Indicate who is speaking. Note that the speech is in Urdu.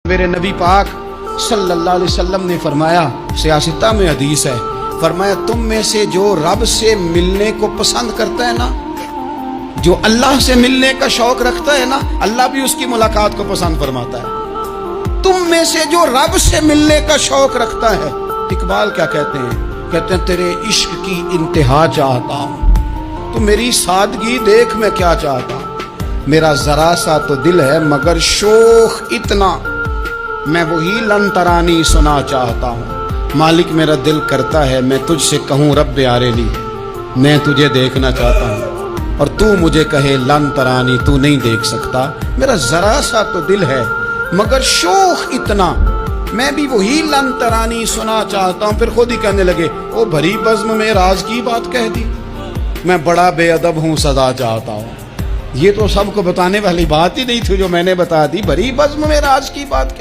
Speaker 1: میرے نبی پاک صلی اللہ علیہ وسلم نے فرمایا، سیاستہ میں حدیث ہے، فرمایا تم میں سے جو رب سے ملنے کو پسند کرتا ہے نا، جو اللہ سے ملنے کا شوق رکھتا ہے نا، اللہ بھی اس کی ملاقات کو پسند فرماتا ہے۔ تم میں سے جو رب سے ملنے کا شوق رکھتا ہے، اقبال کیا کہتے ہیں؟ کہتے ہیں تیرے عشق کی انتہا چاہتا ہوں، تو میری سادگی دیکھ میں کیا چاہتا ہوں، میرا ذرا سا تو دل ہے مگر شوق اتنا، میں وہی لن ترانی سنا چاہتا ہوں، مالک میرا دل کرتا ہے میں تجھ سے کہوں رب آرینی، میں تجھے دیکھنا چاہتا ہوں اور تو مجھے کہے لن ترانی، تو نہیں دیکھ سکتا، میرا ذرا سا تو دل ہے مگر شوق اتنا، میں بھی وہی لن ترانی سنا چاہتا ہوں۔ پھر خود ہی کہنے لگے او بھری بزم میں راز کی بات کہہ دی، میں بڑا بے ادب ہوں سزا چاہتا ہوں۔ یہ تو سب کو بتانے والی بات ہی نہیں تھی جو میں نے بتا دی، بھری بزم میں راز کی بات